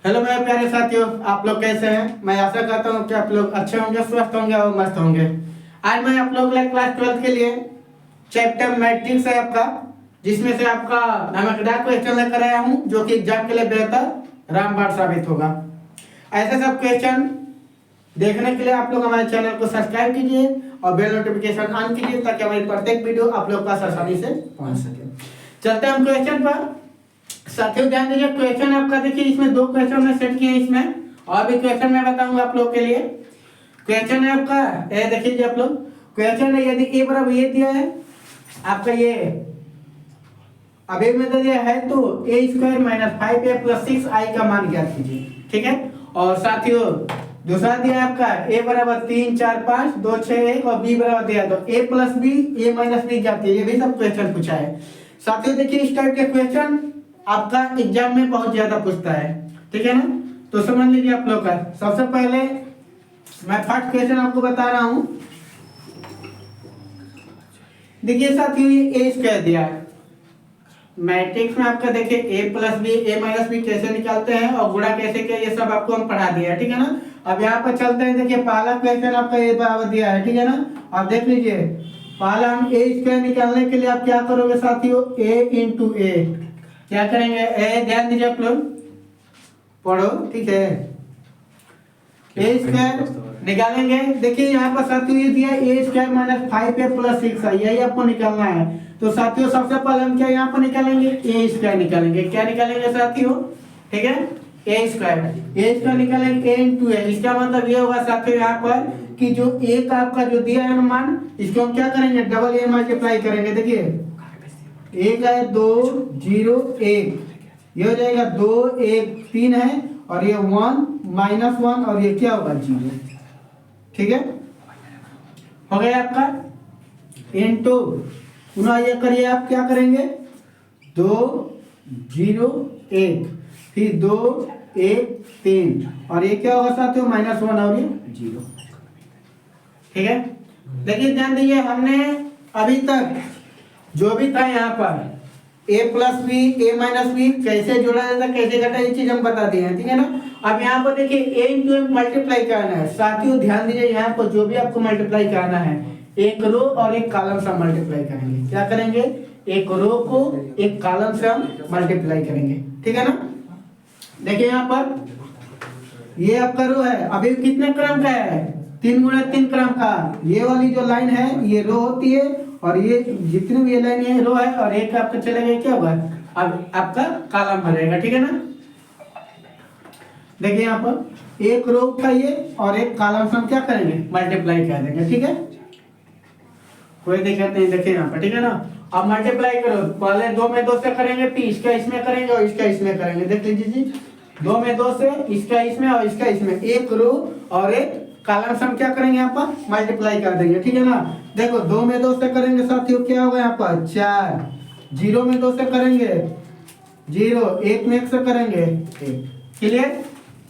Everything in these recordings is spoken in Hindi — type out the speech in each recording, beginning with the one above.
हेलो मेरे प्यारे साथियों, आप लोग कैसे हैं। मैं आशा करता हूँ कि आप लोग अच्छे होंगे, स्वस्थ होंगे और मस्त होंगे। आज मैं आप लोग क्लास 12 के लिए चैप्टर मैट्रिक्स है आपका, जिसमें से आपका नमकदार क्वेश्चन लेकर आया हूँ, जो कि एग्जाम के लिए बेहतर रामबाण साबित होगा। ऐसे सब क्वेश्चन देखने के लिए आप लोग हमारे चैनल को सब्सक्राइब कीजिए और बेल नोटिफिकेशन ऑन कीजिए, ताकि हमारी प्रत्येक वीडियो आप लोग पास आसानी से पहुंच सके। चलते हैं हम क्वेश्चन पर। साथियों ध्यान दीजिए, क्वेश्चन आपका देखिए, इसमें दो क्वेश्चन मैं सेट किए हैं इसमें, और भी क्वेश्चन मैं बताऊंगा आप लोग के लिए। क्वेश्चन है आपका, ये देखिए आप लोग, क्वेश्चन है यदि ए बराबर ये दिया है आपका, ये अभी में दिया है तो ए square minus 5a plus 6i का मान ज्ञात कीजिए। ठीक है। और साथियों दूसरा दिया है आपका a बराबर 3 4 5 2 6 1 और b बराबर दिया है तो a plus b a minus b ज्ञात कीजिए। ये भी सब क्वेश्चन पूछा है। साथियों देखिए, इस टाइप के क्वेश्चन आपका एग्जाम में बहुत ज्यादा पूछता है। ठीक है ना, तो समझ लीजिए आप लोग का। सबसे पहले मैं फर्स्ट क्वेश्चन आपको बता रहा हूं। देखिए साथियों, ये ए स्क्वायर दिया है मैट्रिक्स में आपका। देखिए ए plus B A minus B कैसे निकालते हैं और गुणा कैसे किया, ये सब आपको हम पढ़ा दिया है। ठीक है ना। अब यहाँ पर चलते हैं। देखिए पहला क्वेश्चन आपका ए बराबर दिया है। ठीक है ना। अब देख लीजिए, पहला हम ए स्क्वायर निकालने के लिए आप क्या करोगे साथियों, ए इंटू ए क्या करेंगे, ए ध्यान दीजिए आप लोग, पढ़ो। ठीक है, ए स्क्वायर निकालेंगे। देखिए यहाँ पर साथियों ये दिया ए स्क्वायर माइनस 5a प्लस 6 यही आपको निकालना है। तो साथियों सबसे पहले हम क्या यहाँ पर निकालेंगे, ए स्क्वायर निकालेंगे। क्या निकालेंगे साथियों, ठीक है, ए स्क्वायर निकालेंगे ए इंटू ए। इसका मतलब ये होगा साथियों यहाँ पर कि जो ए का आपका जो दिया है अनुमान, इसको हम क्या करेंगे, डबल ए मल्टीप्लाई करेंगे। देखिए एक है 2 0 1, ये हो जाएगा 2 1 3 है, और ये 1 माइनस 1 और ये क्या होगा 0। ठीक है, हो गया आपका इनटू, पुनः ये करिए आप क्या करेंगे 2 0 1 फिर 2 1 3 और ये क्या होगा साथियों माइनस 1 और ये 0। ठीक है, देखिए ध्यान दीजिए, हमने अभी तक जो भी था यहाँ पर a plus B A minus B कैसे जोड़ा जाता, कैसे घटा, ये चीज हम बता दिए हैं। ठीक है ना। अब यहाँ पर देखिए a इंटू m मल्टीप्लाई करना है। साथियों ध्यान दीजिए, यहाँ पर जो भी आपको मल्टीप्लाई करना है, एक रो और एक कॉलम से मल्टीप्लाई करेंगे। क्या करेंगे, एक रो को एक कॉलम से हम मल्टीप्लाई करेंगे। ठीक है ना। देखिए यहाँ पर ये आपका रो है, अभी कितने क्रम का है, 3 गुणे 3 क्रम का। ये वाली जो लाइन है ये रो होती है, और ये जितनी भी ये लाइन है रो है, और एक आपका चलेगा क्या होगा, अब आपका कॉलम भरेगा। ठीक है ना। देखिए यहाँ पर एक रो उठाइए और एक कॉलम से हम क्या करेंगे, मल्टीप्लाई कर देंगे। ठीक है, कोई दिक्कत नहीं। देखिए यहाँ पर, ठीक है ना। अब मल्टीप्लाई करो, पहले 2 में 2 से करेंगे, फिर इसका इसमें करेंगे और इसका इसमें करेंगे। देख लीजिए जी, 2 में 2 से, इसका इसमें और इसका इसमें, एक रो और एक कॉलम से हम क्या करेंगे यहाँ पर मल्टीप्लाई कर देंगे। ठीक है ना। देखो 2 में 2 से करेंगे साथियों, क्या होगा यहाँ पर 4, 0 में 2 से करेंगे 0, 1 में 1 से करेंगे 1। क्लियर,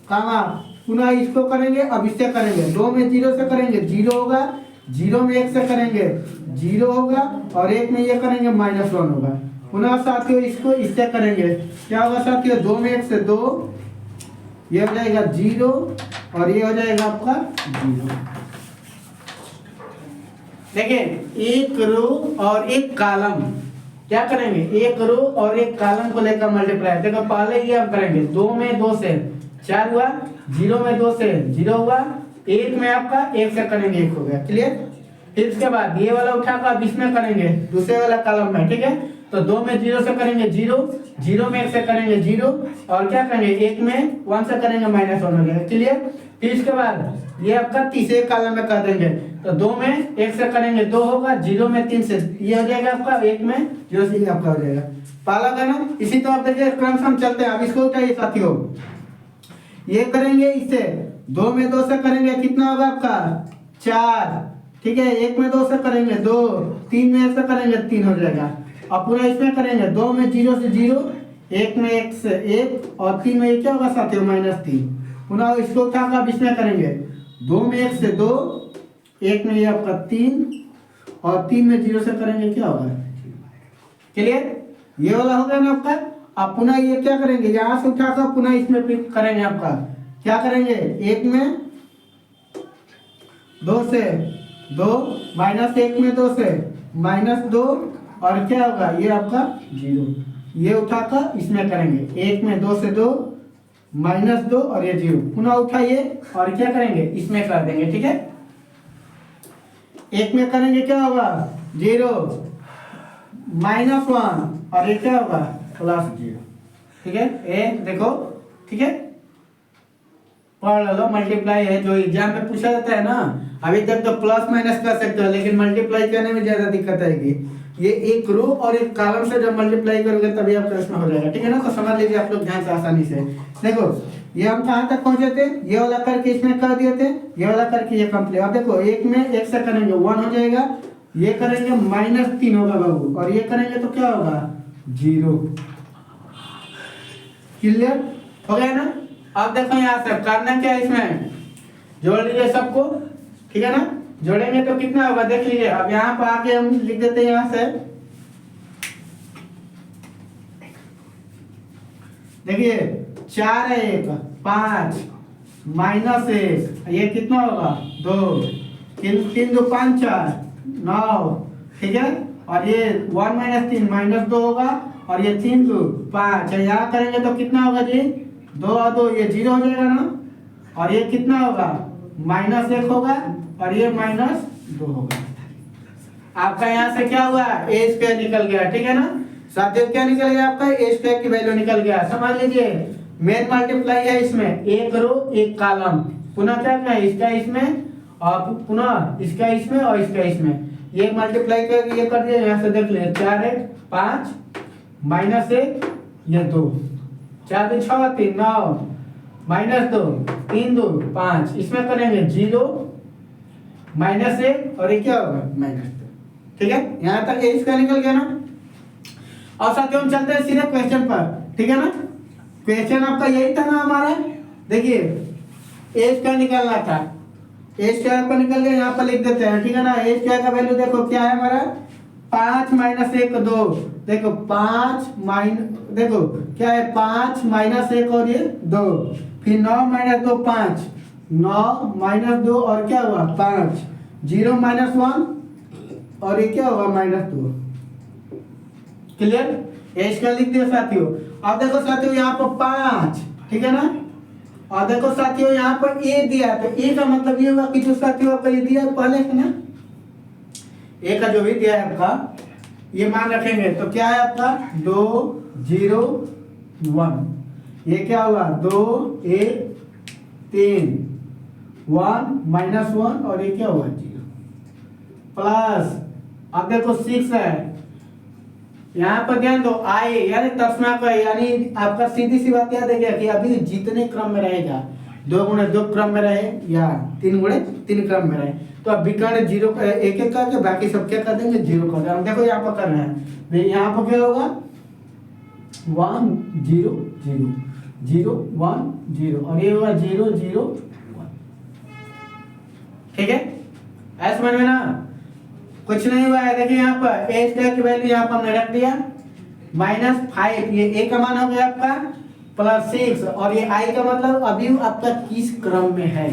कहाँ, पुनः इसको करेंगे, अब इससे करेंगे, 2 में 0 से करेंगे 0 होगा, 0 में 1 से करेंगे 0 होगा, और 1 में ये करेंगे माइनस 1 होगा। पुनः साथियों इसको इससे करेंगे, क्या होगा साथियों, 2 में 1 से 2, ये हो जाएगा 0 और ये हो जाएगा आपका 0। देखिए एक रो और एक कॉलम क्या करेंगे, एक रो और एक कॉलम को लेकर मल्टीप्लाई। देखो पहले ये हम करेंगे, 2 में 2 से 4 हुआ, 0 में 2 से 0 हुआ, 1 में आपका 1 से करेंगे 1 हो गया। क्लियर, फिर इसके बाद ये वाला उठाकर अब इसमें करेंगे दूसरे वाला कॉलम में। ठीक है, तो 2 में 0 से करेंगे 0, 0 में 1 से करेंगे 0, और क्या करेंगे 1 में 1 से करेंगे माइनस 1 हो गया। क्लियर, फिर इसके बाद ये आपका तीसरे कॉलम में कर देंगे, तो 2 में 1 से करेंगे 2 होगा, 0 में 3 से ये हो जाएगा आपका, 1 में 0 से आपका हो जाएगा पहला का ना। इसी तो आप देखिए क्रम से हम चलते हैं। अब इसको उठाइए साथियों, ये करेंगे इससे, 2 में 2 से करेंगे कितना होगा आपका 4। ठीक है, 1 में 2 से करेंगे 2, 3 में 1 से करेंगे 3 हो जाएगा। अब पूरा इसमें करेंगे, 2 में 0 से 0, 1 में 1 से 1 और 3 में ये क्या होगा साथियों माइनस 3। पुनः इसको उठाकर अब इसमें करेंगे, 2 में 1 से 2, 1 में ये आपका 3 और 3 में 0 से करेंगे क्या होगा। क्लियर, ये वाला हो गया ना आपका। अब पुनः ये क्या करेंगे, यहाँ से उठाकर पुनः इसमें पिक करेंगे। आपका क्या करेंगे, एक में 2 से 2 माइनस 1 में 2 से -2 और क्या होगा ये आपका 0। ये उठाकर इसमें करेंगे, 1 में 2 से 2 -2 और ये 0, पुनः उठाइए और क्या करेंगे इसमें कर देंगे। ठीक है, 1 में करेंगे क्या होगा 0 -1 और ये क्या होगा +0। ठीक है, ये देखो। ठीक है, पढ़ लो, मल्टीप्लाई है जो एग्जाम में पूछा जाता है ना। अभी तक तो प्लस माइनस कर सकते हो, लेकिन मल्टीप्लाई करने में ज्यादा दिक्कत आएगी। ये एक रो और एक कॉलम से जब मल्टीप्लाई करोगे तभी आपका इसमें हो जाएगा। ठीक है ना, तो समझ लीजिए आप लोग ध्यान से आसानी से। देखो ये हम कहाँ तक पहुंचे थे, ये वाला करके इसमें कर दिए थे, ये वाला करके ये कंप्लीट। अब देखो 1 में 1 से करेंगे 1 हो जाएगा, ये करेंगे -3 होगा बाबू, और ये करेंगे तो क्या होगा 0। क्लियर हो गया ना। अब देखो यहाँ से करना क्या है, इसमें जोड़ लीजिए सबको। ठीक है ना, जोड़ेंगे तो कितना होगा देख लीजिए। अब यहाँ पर आके हम लिख देते हैं यहाँ से, देखिए 4 है 1 5 -1 ये कितना होगा 2 3 2 5 4 9। ठीक है, और ये 1 -3 -2 होगा, और ये 3 2 5 यहाँ करेंगे तो कितना होगा जी 2 और 2 ये 0 हो जाएगा ना, और ये कितना होगा -1 होगा, और ये -2 होगा। आपका यहाँ से क्या हुआ a² निकल गया। ठीक है ना साथियों, क्या निकल गया आपका a² की वैल्यू निकल गया। समझ लीजिए मेन मल्टीप्लाई है इसमें, एक रो एक कॉलम, पुनः क्या है इसका इसमें और पुनः इसका इसमें और इसका इसमें, ये मल्टीप्लाई करके ये कर दिया। यहाँ से देख लीजिए 4 1 5 -1 ये 2 4 2 6 3 9 -2 3 2 5 इसमें करेंगे 0 -1 और ये क्या होगा -2। ठीक है, यहाँ तक ये इसका निकल गया ना। और साथियों हम चलते हैं सीधे क्वेश्चन पर। ठीक है ना, क्वेश्चन आपका यही था ना हमारा। देखिए a² निकालना था, a² आपका निकल गया, यहाँ पर लिख देते हैं। ठीक है ना, a² का वैल्यू देखो क्या है हमारा 5 -1 2। देखो 5 देखो क्या है 5 -1 और ये 2, फिर 9 -2 5 9 -2 और क्या हुआ 5 0 -1 और ये क्या होगा -2। क्लियर, a² लिख दिया साथियों। अब देखो साथियों यहाँ पर 5। ठीक है ना, और देखो साथियों यहाँ पर a दिया, तो a का मतलब ये होगा कि जो साथियों आपका ये दिया पहले से ना, a का जो भी दिया है आपका ये मान रखेंगे तो क्या है आपका 2 0 1। ये क्या हुआ 2 1 3 1 -1 और ये क्या हुआ 0 प्लस। अब देखो 6 है, यहाँ पर ध्यान दो आए यानी तस्मा का, यानी आपका सीधी सी बात याद है क्या कि अभी जितने क्रम में रहेगा 2 × 2 क्रम में रहे या 3 × 3 क्रम में रहे, तो अब विकर्ण 0 एक एक करके बाकी सब क्या कर देंगे 0 कर देंगे। देखो यहाँ पर करना है, यहाँ पर क्या होगा 1 0 0 0 1 0 और ये होगा 0 0 1। ठीक है, ऐसा समझ में ना, कुछ नहीं हुआ है। देखिए यहाँ पर a² की वैल्यू यहाँ पर हमने रख दिया -5, ये a का मान हो गया आपका +6, और ये i का मतलब अभी आपका किस क्रम में है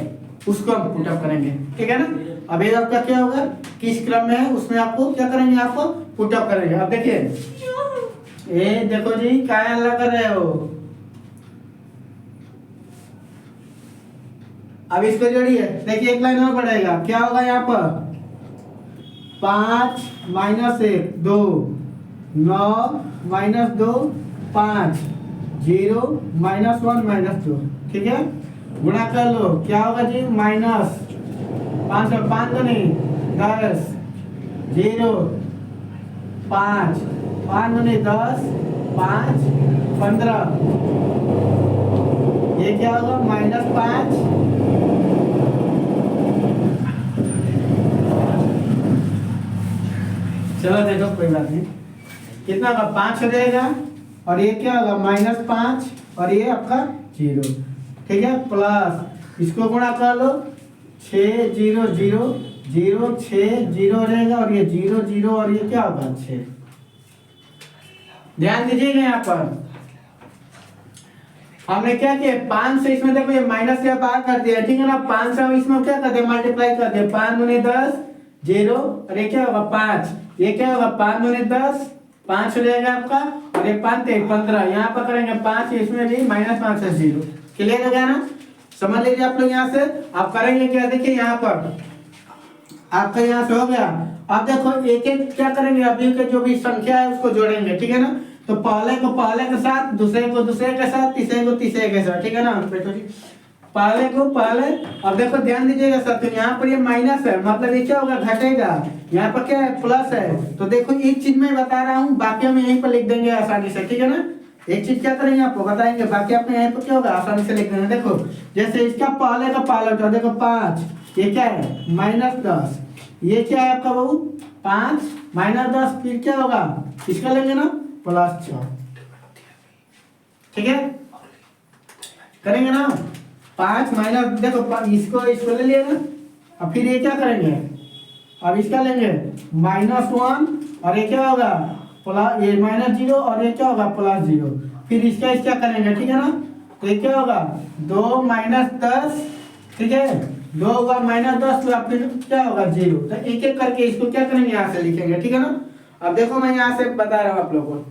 उसको हम पुट अप करेंगे। ठीक है ना, अभी आपका क्या होगा किस क्रम में है उसमें आपको क्या करेंगे, आपको पुट अप करेंगे। अब देखिए ये देखो जी क्या हल्ला कर रहे हो, अब इसको जोड़िए। देखिए एक लाइन और बढ़ेगा, क्या होगा यहाँ पर 5 -1 2 9 -2 5 0 -1 -2। ठीक है, गुणा कर लो क्या होगा जी -5 से 5 नहीं 10 0 5 5 नहीं 10 5 15, ये क्या होगा -5 चलो देखो कोई बात नहीं, कितना होगा 5 हो जाएगा, और ये क्या होगा -5 और ये आपका 0। ठीक है, प्लस इसको गुणा कर लो 6 0 0 0 6 0 हो जाएगा, और ये 0 0 और ये क्या होगा 6। ध्यान दीजिएगा यहाँ पर हमने क्या किया 5 से इसमें देखो ये माइनस से बाहर कर दिया, ठीक है ना। 5 से इसमें क्या कर दिया मल्टीप्लाई कर दिया, 5 दूनी 10 0 और ये क्या होगा 5, ये क्या होगा 5 दूनी 10 5 हो जाएगा आपका, और ये 5 3 15 यहाँ पर करेंगे 5 इसमें भी -5 से 0। क्लियर हो गया ना, समझ लीजिए आप लोग। यहाँ से आप करेंगे क्या, देखिए यहाँ पर आपका यहाँ से हो गया। अब देखो एक एक क्या करेंगे, अभी के जो भी संख्या है उसको जोड़ेंगे, ठीक है ना। तो पहले को पहले के साथ, दूसरे को दूसरे के साथ, तीसरे को तीसरे के साथ, ठीक है ना। बेटो जी पहले को पहले, अब देखो ध्यान दीजिएगा साथियों, यहाँ पर ये माइनस है मतलब ये क्या होगा घटेगा, यहाँ पर क्या है प्लस है। तो देखो एक चीज मैं बता रहा हूँ, बाकी हम यहीं पर लिख देंगे आसानी से, ठीक है ना। एक चीज क्या करेंगे आपको बताएंगे, बाकी आपने यहाँ पर क्या होगा आसानी से लिख देंगे। देखो जैसे इसका पहले का पहले देखो 5, ये क्या है -10, ये क्या है आपका बहू 5 -10, फिर क्या होगा इसका लेंगे ना +6, ठीक है करेंगे ना। 5 माइनस देखो इसको ले लिया ना, अब फिर ये क्या करेंगे, अब इसका लेंगे -1 और ये क्या होगा प्लस, ये -0 और ये क्या होगा +0, फिर इसका करेंगे, ठीक है ना। तो ये क्या होगा 2 -10, ठीक है 2 होगा -10 तो फिर क्या होगा 0। तो एक एक करके इसको क्या करेंगे यहाँ से लिखेंगे, ठीक है ना। अब देखो मैं यहाँ से बता रहा हूँ आप लोगों को,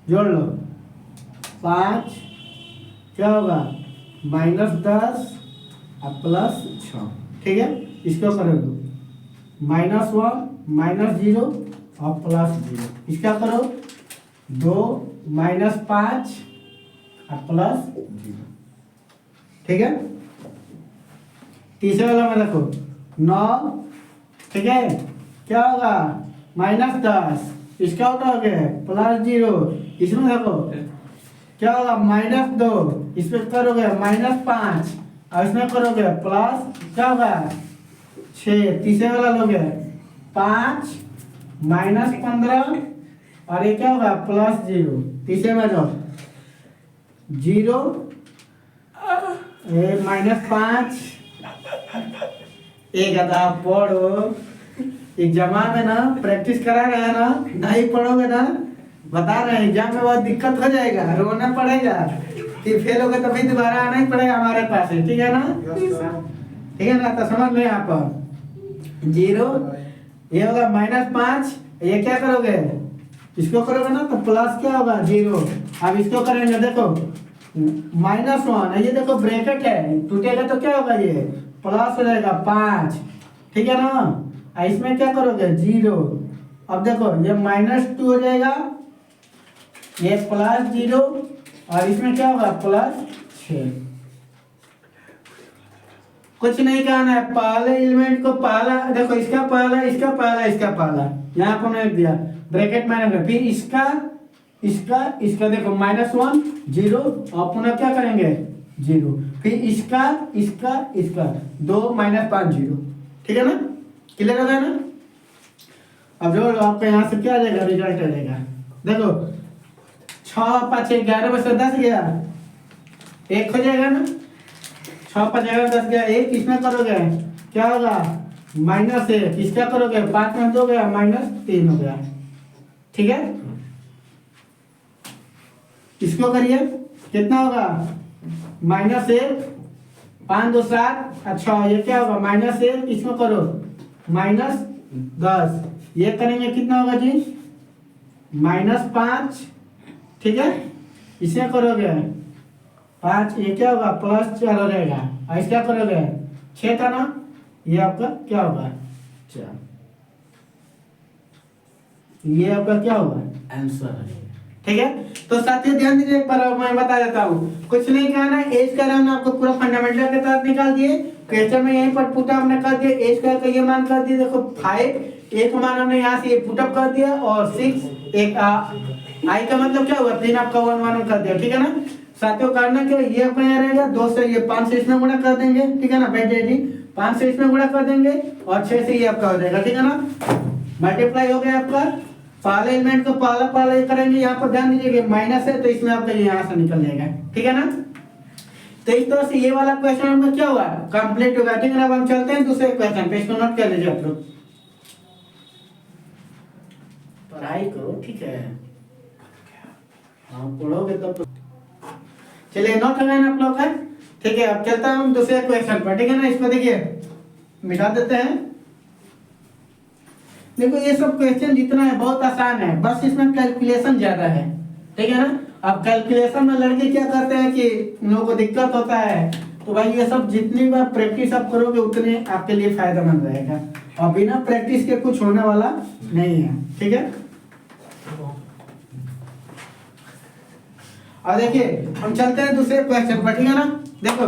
जोड़ लो 5 क्या होगा -10 और +6, ठीक है। इसको करोगे -1 -0 और +0, इसका करो 2 -5 और +0, ठीक है। तीसरे वाला में देखो 9, ठीक है क्या होगा -10, इसका उठाओगे +0, इसमें देखो क्या होगा -2, इसमें करोगे -5 और इसमें करोगे प्लस क्या होगा 6, तीसरे वाला लोगे 5 -15 और ये क्या होगा +0, तीसरे में जो 0 -5, एक आधा पढ़ो एग्जाम में ना प्रैक्टिस करा रहे हैं ना, नहीं पढ़ोगे ना बता रहे हैं एग्जाम में बहुत दिक्कत हो जाएगा, रोना पड़ेगा, फिर फेल होगा तो फिर दोबारा आना ही पड़ेगा हमारे पास, ठीक है ना। ठीक है ना, तो समझ लो यहाँ पर 0 ये होगा -5, ये क्या करोगे इसको करोगे ना तो प्लस क्या होगा 0। अब इसको करेंगे देखो -1, ये देखो ब्रैकेट है, टूटेगा तो क्या होगा ये प्लस हो जाएगा 5, ठीक है ना। इसमें क्या करोगे 0, अब देखो ये -2 हो जाएगा, ये +0 और इसमें क्या होगा +6। कुछ नहीं कहना है, पहले एलिमेंट को पहला देखो, इसका पहला इसका पहला इसका पहला यहाँ पर मैंने दिया ब्रैकेट मैंने, फिर इसका देखो -1 0 और पुनः क्या करेंगे 0, फिर इसका 2 -5 0, ठीक है ना। क्लियर हो गया ना। अब जो आपका यहाँ से क्या आ जाएगा रिजल्ट आ जाएगा, देखो 6 5 11 में से 10 गया, 1 हो जाएगा ना, 6 5 11 10 गया, 1 इसमें करोगे क्या होगा -1, इसका करोगे 5 में 2 गया -3 हो गया, ठीक है। इसको करिए कितना होगा -1 5 2 7 अच्छा, ये क्या होगा -1, इसमें करो -10, ये करेंगे कितना होगा जी -5, ठीक है। इसे करोगे 5, ये क्या होगा +4 हो जाएगा, और इसका करोगे 6 था ना, ये आपका क्या होगा 4, ये आपका क्या होगा आंसर है, ठीक है। तो साथियों ध्यान दीजिए, एक बार मैं बता देता हूँ, कुछ नहीं कहना, एज का हमने आपको पूरा फंडामेंटल के तहत निकाल दिए, क्वेश्चन में यहीं पर पुटअप हमने कर दिया, एज का ये मान कर दिया, देखो 5 एक मान हमने यहाँ से ये पुटअप कर दिया, और 6 एक आई का मतलब क्या हुआ 3 आपका 1 1 कर दिया, ठीक है ना। साथियों करना क्या, ये आपका यहाँ रहेगा 2 से ये 5 से इसमें गुणा कर देंगे, ठीक है ना, बैठ जाए जी 5 से इसमें गुणा कर देंगे और 6 से ये आपका हो जाएगा, ठीक है ना। मल्टीप्लाई हो गया आपका, पहले एलिमेंट को पहला करेंगे, यहाँ पर ध्यान दीजिए माइनस है तो इसमें आपका यहाँ से निकल जाएगा, ठीक है ना। तो इस तरह से ये वाला क्वेश्चन हमका क्या हुआ, कंप्लीट होगा। ठीक है ना, अब हम चलते हैं दूसरे क्वेश्चन पे, इसको नोट कर लीजिए आप लोग, पढ़ाई करो ठीक है, हाँ पढ़ोगे तब तो। चलिए नोट हो गए ना आप लोग का, ठीक है। अब चलता हूँ दूसरे क्वेश्चन पर, ठीक है ना। इसको देखिए मिटा देते हैं। देखो ये सब क्वेश्चन जितना है बहुत आसान है, बस इसमें कैलकुलेशन ज्यादा है, ठीक है ना। अब कैलकुलेशन में लड़के क्या करते हैं कि उन लोगों को दिक्कत होता है, तो भाई ये सब जितनी बार प्रैक्टिस आप करोगे उतने आपके लिए फायदेमंद रहेगा, और बिना प्रैक्टिस के कुछ होने वाला नहीं है, ठीक है। और देखिए हम चलते हैं दूसरे क्वेश्चन पर, ठीक है ना। देखो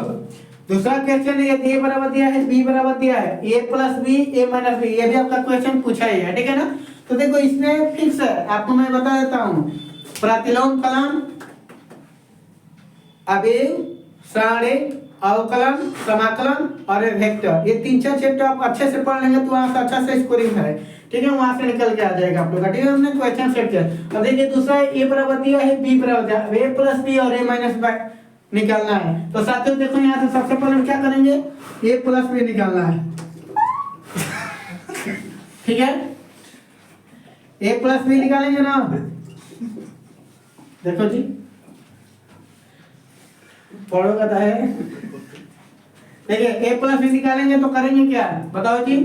दूसरा क्वेश्चन है, ए बराबर दिया है, बी बराबर दिया है, ए plus B, A minus B, ये भी आपका क्वेश्चन पूछा ही है, ठीक है ना। तो देखो इसमें फिक्स है, आपको मैं बता देता हूँ, प्रतिलोम कलन, अवयव, सारणिक, अवकलन, समाकलन और वेक्टर, ये 3-4 चैप्टर आप अच्छे से पढ़ लेंगे तो वहां से अच्छा से स्कोरिंग है, ठीक है, वहां से निकल के आ जाएगा आप लोग का, ठीक है। हमने क्वेश्चन सेट किया। अब देखिए दूसरा है, ए बराबर दिया है, बी बराबर दिया है, ए प्लस बी और ए माइनस बी निकालना है। तो साथियों देखो यहाँ से सबसे पहले हम क्या करेंगे, ए प्लस बी निकालना है, ठीक है। ए प्लस बी निकालेंगे ना, देखो जी पढ़ोगा तो है। देखिए ए प्लस बी निकालेंगे तो करेंगे क्या, बताओ जी।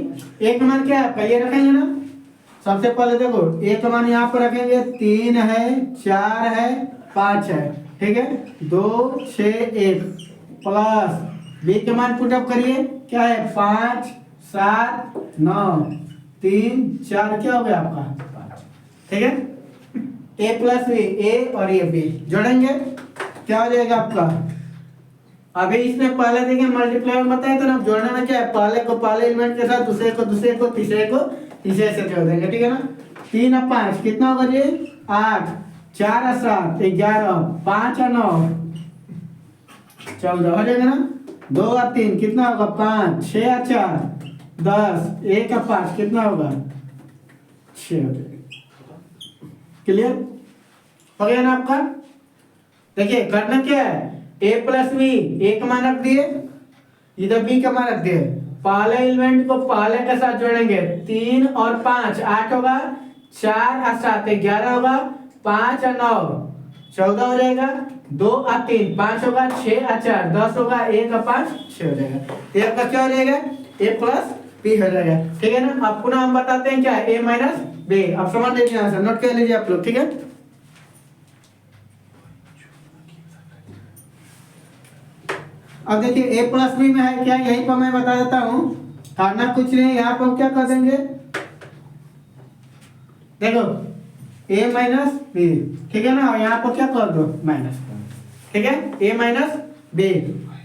ए का मान क्या है, ये रखेंगे ना। सबसे पहले देखो ए का मान यहाँ पर रखेंगे, 3 है, 4 है, 5 है, ठीक है। 2 6 1 प्लस बी के मान पुटअप करिए, क्या है 5 7 9 3 4, क्या हो गया आपका 5, ठीक है। ए प्लस बी, ए और ये बी जोड़ेंगे, क्या हो जाएगा आपका। अभी इसमें पहले देखिए मल्टीप्लाई बताया तो ना, जोड़ने में क्या है, पहले को पहले एलिमेंट के साथ, दूसरे को तीसरे को तीसरे से जोड़ देंगे, ठीक है ना। 3 और 5 कितना होगा जी, 8, 4 और 7 11, 5 और 9 14 हो जाएगा ना। 2 और 3 कितना होगा 5, 6 और 4 10, 1 और 5 कितना होगा 6 हो जाएगा। क्लियर हो गया ना आपका। देखिए करना क्या है, ए प्लस बी, ए का मान रख दिए, इधर बी का मान रख दिए, पहले एलिमेंट को पहले के साथ जोड़ेंगे, 3 और 5 8 होगा, 4 और 7 11 होगा, 5 और 9 14 हो जाएगा, 2 और 3 5 होगा, 6 और 4 10 होगा, 1 और 5 6 हो जाएगा। ये आपका क्या हो जाएगा, ए प्लस बी हो जाएगा, ठीक है ना। अब पुनः हम बताते हैं क्या, ए माइनस बी। अब समझ लीजिए यहाँ से, नोट कर लीजिए आप लोग, ठीक है। अब देखिए ए प्लस बी में है क्या, यहीं पर मैं बता देता हूँ, करना कुछ नहीं, यहाँ पर क्या कर देंगे, देखो ए माइनस बी, ठीक है ना, और यहाँ पर क्या कर दो माइनस, ठीक है। ए माइनस बी,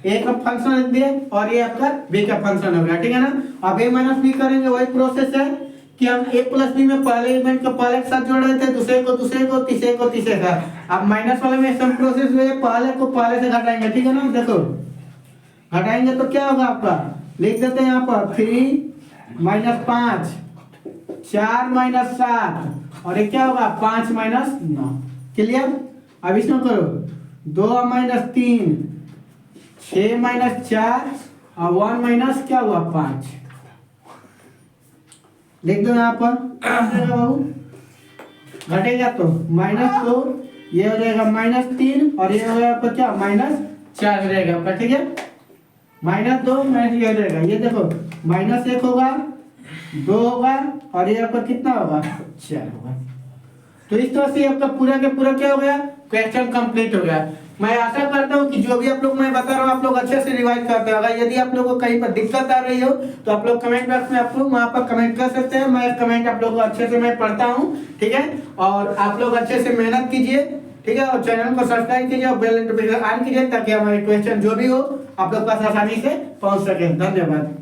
ए का फंक्शन लिख दिए और ये आपका बी का फंक्शन हो गया, ठीक है ना। अब ए माइनस बी करेंगे, वही प्रोसेस है कि हम ए प्लस बी में पहले एलिमेंट को पहले के साथ जोड़ रहे थे, दूसरे को तीसरे का। अब माइनस वाले में सेम प्रोसेस हुए, पहले को पहले से घटाएंगे, ठीक है ना। देखो घटाएंगे तो क्या होगा आपका, लिख देते हैं यहाँ पर 3 माइनस 5 4 माइनस 7 और ये क्या होगा 5 माइनस 9। क्लियर। अब इसमें करो 2 माइनस 3 6 माइनस 4 और 1 माइनस क्या हुआ 5, लिख दो यहाँ पर। बाबू घटेगा तो -2, ये हो जाएगा -3 और ये हो जाएगा आपका क्या -4 हो जाएगा आपका, ठीक है। -2 माइनस ये हो जाएगा, ये देखो -1 होगा, 2 होगा और ये आपका कितना होगा 4 होगा। तो इस तरह से आपका पूरा के पूरा क्या हो गया, क्वेश्चन कंप्लीट हो गया। मैं आशा करता हूँ कि जो भी आप लोग मैं बता रहा हूँ आप लोग अच्छे से रिवाइज करते होगा। यदि आप लोगों को कहीं पर दिक्कत आ रही हो तो आप लोग कमेंट बॉक्स में आप लोग वहाँ पर कमेंट कर सकते हैं, मैं कमेंट आप लोगों को अच्छे से मैं पढ़ता हूँ, ठीक है। और आप लोग अच्छे से मेहनत कीजिए, ठीक है, और चैनल को सब्सक्राइब कीजिए और बेल नोटिफिकेशन ऑन कीजिए ताकि हमारे क्वेश्चन जो भी हो आप लोग पास आसानी से पहुँच सके। धन्यवाद।